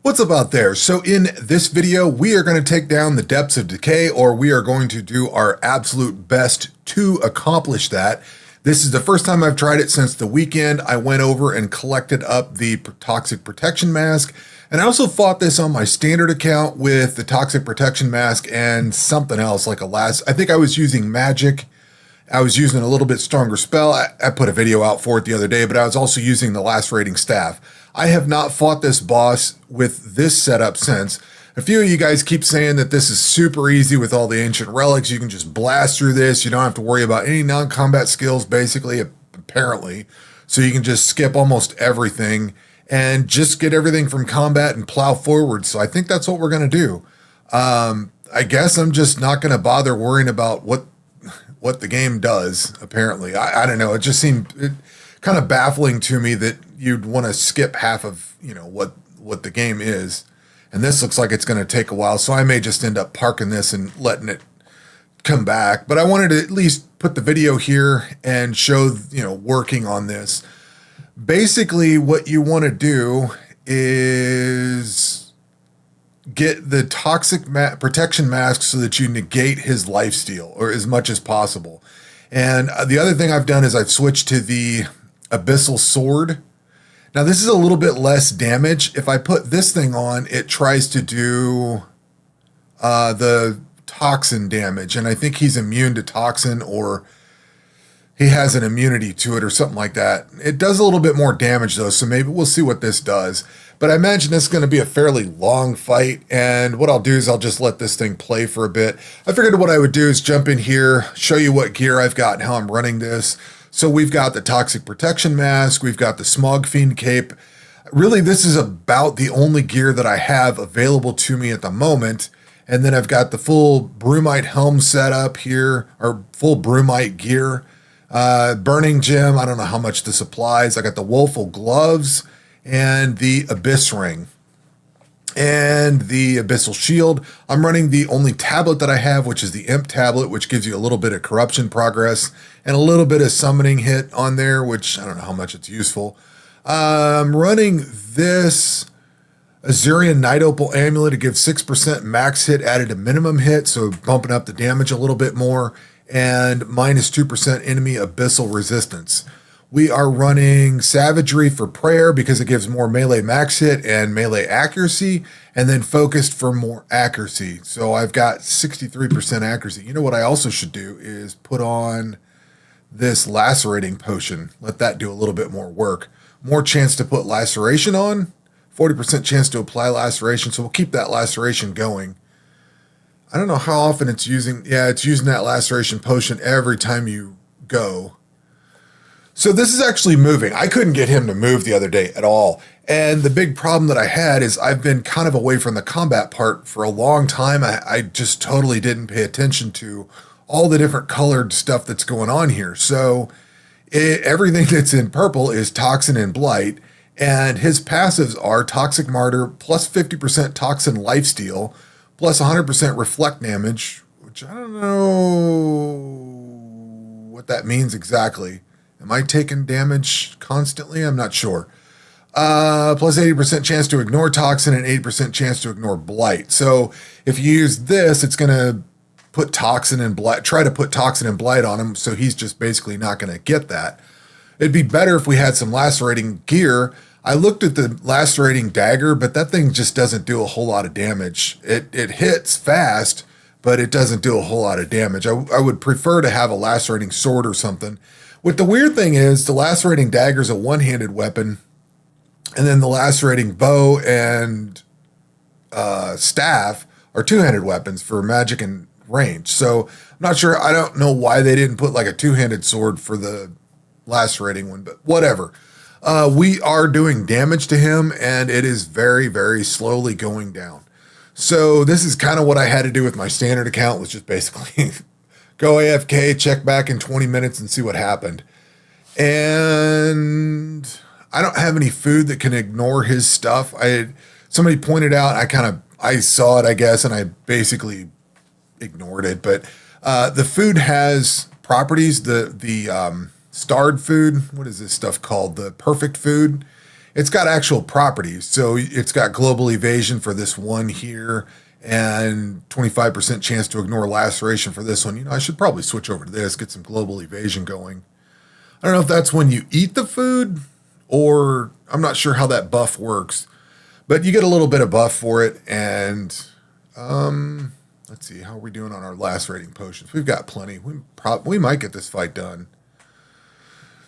What's up out there? So in this video, we are going to take down the depths of decay, or we are going to do our absolute best to accomplish that. This is the first time I've tried it since the weekend. I went over and collected up the toxic protection mask, and I also fought this on my standard account with the toxic protection mask and something else like I think I was using magic. I was using a little bit stronger spell. I put a video out for it the other day, but I was also using the lacerating staff. I have not fought this boss with this setup since. A few of you guys keep saying that this is super easy with all the ancient relics. You can just blast through this. You don't have to worry about any non-combat skills, basically, apparently. So you can just skip almost everything and just get everything from combat and plow forward. So I think that's what we're going to do. I guess I'm just not going to bother worrying about what the game does, apparently. I don't know. It just seemed kind of baffling to me that you'd want to skip half of, what the game is. And this looks like it's going to take a while, so I may just end up parking this and letting it come back. But I wanted to at least put the video here and show, working on this. Basically, what you want to do is get the toxic protection mask so that you negate his lifesteal, or as much as possible. And the other thing I've done is I've switched to the abyssal sword. Now this is a little bit less damage. If I put this thing on, it tries to do the toxin damage, and I think he's immune to toxin, or he has an immunity to it or something like that. It does a little bit more damage though, so maybe we'll see what this does. But I imagine this is going to be a fairly long fight, and what I'll do is I'll just let this thing play for a bit. I figured what I would do is jump in here, show you what gear I've got and how I'm running this. So we've got the toxic protection mask, we've got the smog fiend cape. Really, this is about the only gear that I have available to me at the moment. And then I've got the full brumite helm set up here, or full brumite gear. Burning gem, I don't know how much this applies. I got the woeful gloves and the abyss ring and the abyssal shield. I'm running the only tablet that I have, which is the imp tablet, which gives you a little bit of corruption progress and a little bit of summoning hit on there, which I don't know how much it's useful. I'm running this Azurian Night Opal amulet to give 6% max hit added to minimum hit, so bumping up the damage a little bit more, and minus 2% enemy abyssal resistance. We are running Savagery for Prayer because it gives more melee max hit and melee accuracy, and then Focused for more accuracy. So I've got 63% accuracy. You know what I also should do is put on this Lacerating Potion. Let that do a little bit more work. More chance to put Laceration on, 40% chance to apply Laceration, so we'll keep that Laceration going. I don't know how often it's using, it's using that Laceration Potion every time you go. So this is actually moving. I couldn't get him to move the other day at all. And the big problem that I had is I've been kind of away from the combat part for a long time. I just totally didn't pay attention to all the different colored stuff that's going on here. So everything that's in purple is Toxin and Blight. And his passives are Toxic Martyr, plus 50% Toxin Lifesteal, plus 100% Reflect damage, which I don't know what that means exactly. Am I taking damage constantly? I'm not sure. Plus 80% chance to ignore Toxin and 80% chance to ignore Blight. So if you use this, it's going to put Toxin and Blight, try to put Toxin and Blight on him, so he's just basically not going to get that. It'd be better if we had some lacerating gear. I looked at the lacerating dagger, but that thing just doesn't do a whole lot of damage. It hits fast, but it doesn't do a whole lot of damage. I would prefer to have a lacerating sword or something. What the weird thing is, the lacerating dagger is a one-handed weapon, and then the lacerating bow and staff are two-handed weapons for magic and range. So I'm not sure. I don't know why they didn't put like a two-handed sword for the lacerating one, but whatever. We are doing damage to him, and it is very, very slowly going down. So this is kind of what I had to do with my standard account, was just basically go AFK, check back in 20 minutes and see what happened. And I don't have any food that can ignore his stuff. Somebody pointed out, I saw it, I guess, and I basically ignored it. But the food has properties. The starred food, what is this stuff called? The perfect food. it's got actual properties. So it's got global evasion for this one here and 25% chance to ignore laceration for this one. I should probably switch over to this, get some global evasion going. I don't know if that's when you eat the food or I'm not sure how that buff works, but you get a little bit of buff for it. And let's see, how are we doing on our lacerating potions? We've got plenty. We might get this fight done.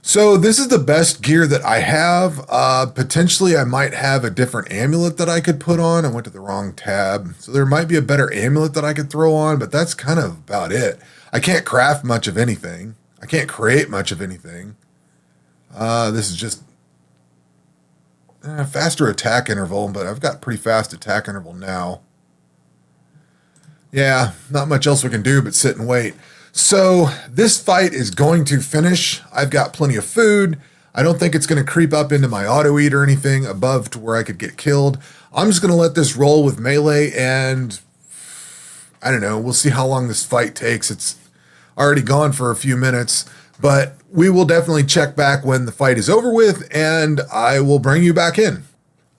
So this is the best gear that I have. Potentially I might have a different amulet that I could put on. I went to the wrong tab. So there might be a better amulet that I could throw on, but that's kind of about it. I can't craft much of anything. I can't create much of anything. This is just faster attack interval, but I've got pretty fast attack interval now. Yeah, not much else we can do but sit and wait. So this fight is going to finish. I've got plenty of food. I don't think it's going to creep up into my auto eat or anything above to where I could get killed. I'm just going to let this roll with melee, and I don't know. We'll see how long this fight takes. It's already gone for a few minutes, but we will definitely check back when the fight is over with, and I will bring you back in.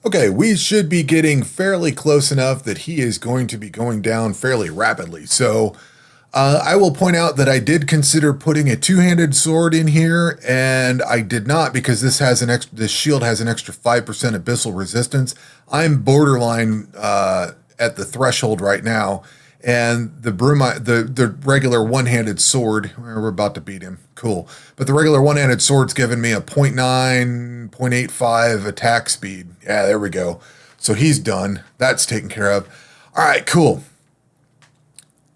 Okay, we should be getting fairly close enough that he is going to be going down fairly rapidly. So I will point out that I did consider putting a two-handed sword in here, and I did not because this shield has an extra 5% abyssal resistance. I'm borderline at the threshold right now, and the regular one-handed sword, we're about to beat him, cool. But the regular one-handed sword's giving me a 0.9, 0.85 attack speed. Yeah, there we go. So he's done. That's taken care of. All right, cool.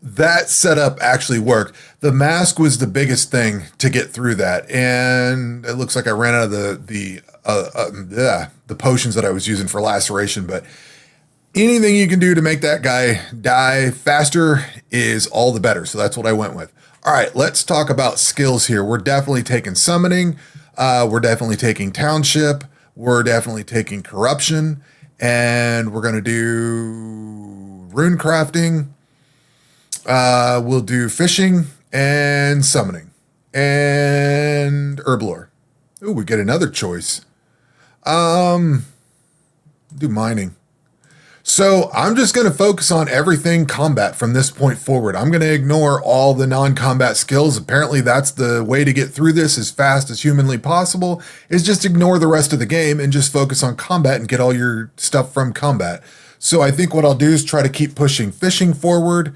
That setup actually worked. The mask was the biggest thing to get through that, and it looks like I ran out of the potions that I was using for laceration. But anything you can do to make that guy die faster is all the better. So that's what I went with. All right, let's talk about skills here. We're definitely taking summoning. We're definitely taking township. We're definitely taking corruption, and we're gonna do rune crafting. We'll do fishing and summoning and herb lore. Ooh, we get another choice. Do mining. So I'm just going to focus on everything combat from this point forward. I'm going to ignore all the non-combat skills. Apparently that's the way to get through this as fast as humanly possible, is just ignore the rest of the game and just focus on combat and get all your stuff from combat. So I think what I'll do is try to keep pushing fishing forward.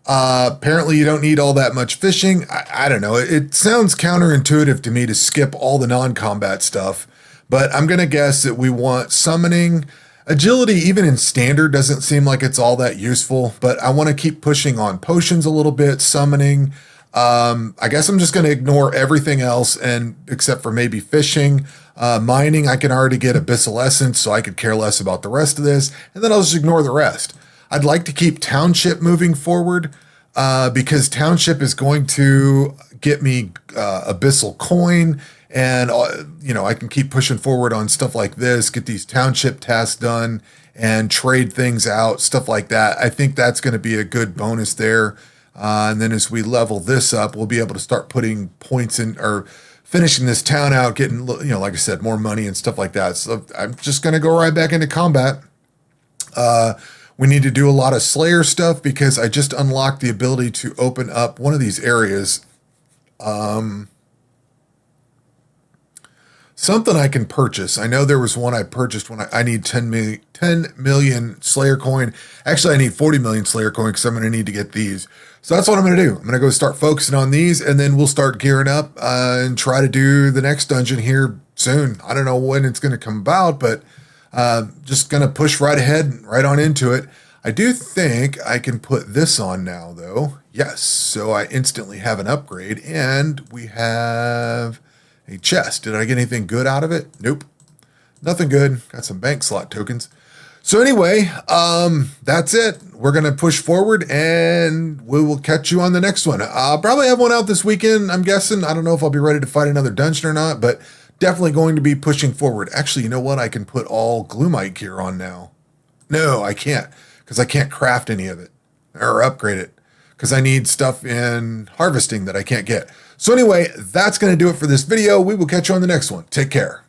Apparently you don't need all that much fishing. I don't know. It sounds counterintuitive to me to skip all the non-combat stuff, but I'm going to guess that we want summoning. Agility, even in standard, doesn't seem like it's all that useful, but I want to keep pushing on potions a little bit, summoning. I guess I'm just going to ignore everything else, and except for maybe fishing. Mining, I can already get abyssal essence, so I could care less about the rest of this, and then I'll just ignore the rest. I'd like to keep township moving forward because township is going to get me abyssal coin, and I can keep pushing forward on stuff like this, get these township tasks done and trade things out, stuff like that. I think that's going to be a good bonus there. And then as we level this up, we'll be able to start putting points in, or finishing this town out, getting, like I said, more money and stuff like that. So I'm just going to go right back into combat. We need to do a lot of Slayer stuff because I just unlocked the ability to open up one of these areas. Something I can purchase. I know there was one I purchased when I need 10 million Slayer coin. Actually, I need 40 million Slayer coin because I'm going to need to get these. So that's what I'm going to do. I'm going to go start focusing on these, and then we'll start gearing up and try to do the next dungeon here soon. I don't know when it's going to come about, but just going to push right ahead, right on into it. I do think I can put this on now, though. Yes, so I instantly have an upgrade, and we have a chest. Did I get anything good out of it? Nope. Nothing good. Got some bank slot tokens. So anyway, that's it. We're going to push forward, and we will catch you on the next one. I'll probably have one out this weekend, I'm guessing. I don't know if I'll be ready to fight another dungeon or not, but definitely going to be pushing forward. Actually, you know what? I can put all Gloomite gear on now. No, I can't, because I can't craft any of it or upgrade it, because I need stuff in harvesting that I can't get. So anyway, that's going to do it for this video. We will catch you on the next one. Take care.